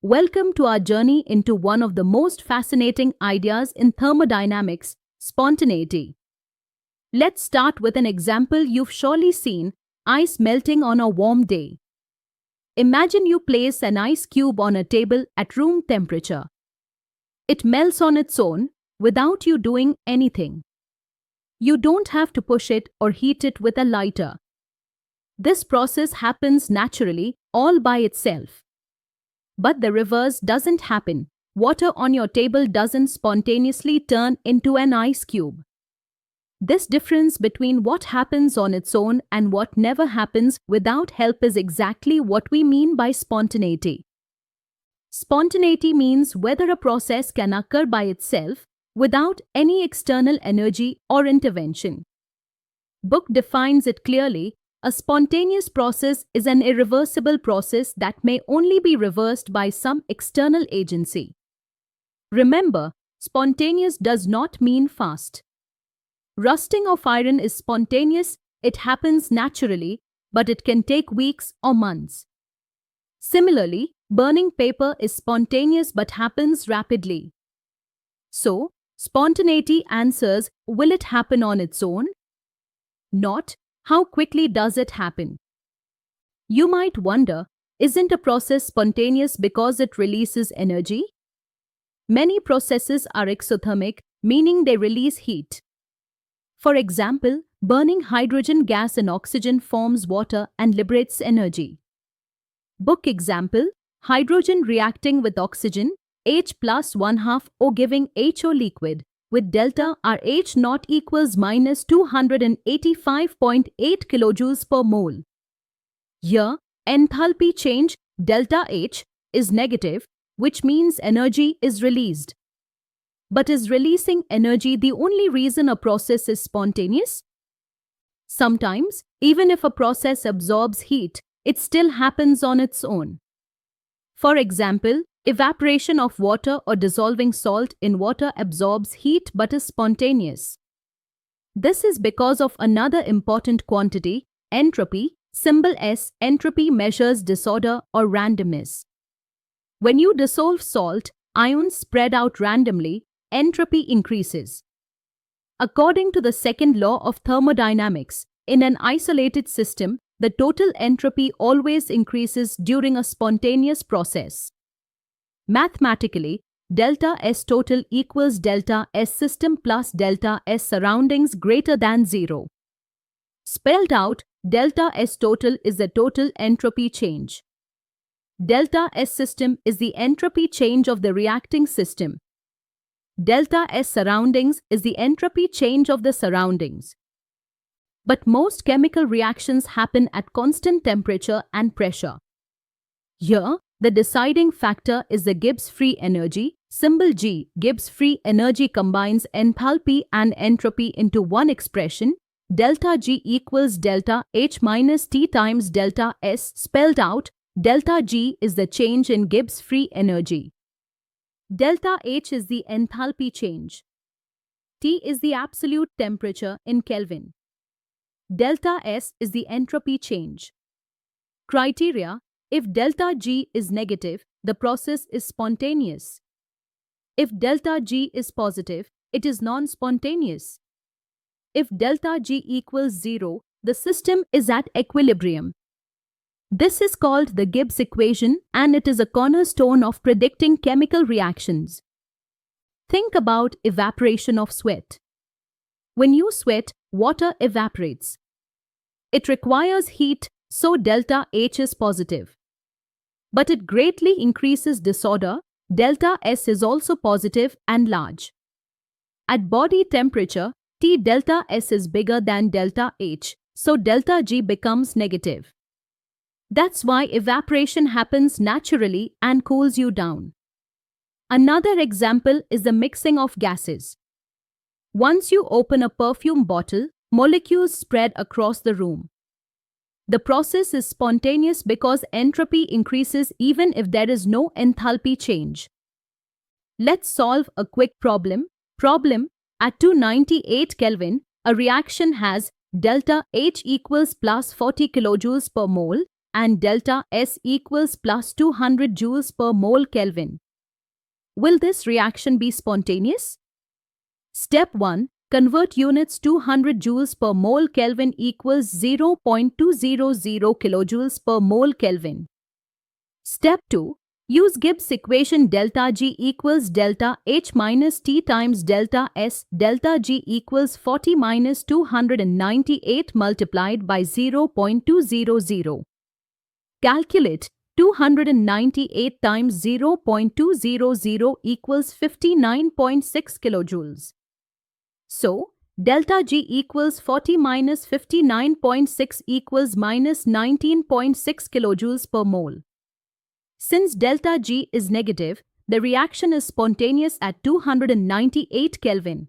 Welcome to our journey into one of the most fascinating ideas in thermodynamics, spontaneity. Let's start with an example you've surely seen: ice melting on a warm day. Imagine you place an ice cube on a table at room temperature. It melts on its own without you doing anything. You don't have to push it or heat it with a lighter. This process happens naturally, all by itself. But the reverse doesn't happen. Water on your table doesn't spontaneously turn into an ice cube. This difference between what happens on its own and what never happens without help is exactly what we mean by spontaneity. Spontaneity means whether a process can occur by itself without any external energy or intervention. Book defines it clearly. A spontaneous process is an irreversible process that may only be reversed by some external agency. Remember, spontaneous does not mean fast. Rusting of iron is spontaneous, it happens naturally, but it can take weeks or months. Similarly, burning paper is spontaneous but happens rapidly. So, spontaneity answers, will it happen on its own? Not, how quickly does it happen? You might wonder, isn't a process spontaneous because it releases energy? Many processes are exothermic, meaning they release heat. For example, burning hydrogen gas and oxygen forms water and liberates energy. Book example: hydrogen reacting with oxygen, H plus 1/2 O giving HO liquid, with delta RH naught equals minus 285.8 kilojoules per mole. Here, enthalpy change, delta H, is negative, which means energy is released. But is releasing energy the only reason a process is spontaneous? Sometimes, even if a process absorbs heat, it still happens on its own. For example, evaporation of water or dissolving salt in water absorbs heat but is spontaneous. This is because of another important quantity, entropy, symbol S. Entropy measures disorder or randomness. When you dissolve salt, ions spread out randomly, entropy increases. According to the second law of thermodynamics, in an isolated system, the total entropy always increases during a spontaneous process. Mathematically, delta S total equals delta S system plus delta S surroundings greater than 0. Spelled out, delta S total is the total entropy change. Delta S system is the entropy change of the reacting system. Delta S surroundings is the entropy change of the surroundings. But most chemical reactions happen at constant temperature and pressure. Here, the deciding factor is the Gibbs free energy, symbol G. Gibbs free energy combines enthalpy and entropy into one expression, delta G equals delta H minus T times delta S. Spelled out, delta G is the change in Gibbs free energy. Delta H is the enthalpy change. T is the absolute temperature in Kelvin. Delta S is the entropy change. Criteria: if delta G is negative, the process is spontaneous. If delta G is positive, it is non-spontaneous. If delta G equals 0, the system is at equilibrium. This is called the Gibbs equation, and it is a cornerstone of predicting chemical reactions. Think about evaporation of sweat. When you sweat, water evaporates. It requires heat, so delta H is positive. But it greatly increases disorder. Delta S is also positive and large. At body temperature, T delta S is bigger than delta H, so delta G becomes negative. That's why evaporation happens naturally and cools you down. Another example is the mixing of gases. Once you open a perfume bottle, molecules spread across the room. The process is spontaneous because entropy increases even if there is no enthalpy change. Let's solve a quick problem. At 298 Kelvin, a reaction has delta H equals plus 40 kilojoules per mole, and delta S equals plus 200 joules per mole Kelvin. Will this reaction be spontaneous? Step 1. Convert units 200 joules per mole Kelvin equals 0.200 kilojoules per mole Kelvin. Step 2. Use Gibbs equation delta G equals delta H minus T times delta S. Delta G equals 40 minus 298 multiplied by 0.200. Calculate 298 times 0.200 equals 59.6 kilojoules. So, delta G equals 40 minus 59.6 equals minus 19.6 kilojoules per mole. Since delta G is negative, the reaction is spontaneous at 298 Kelvin.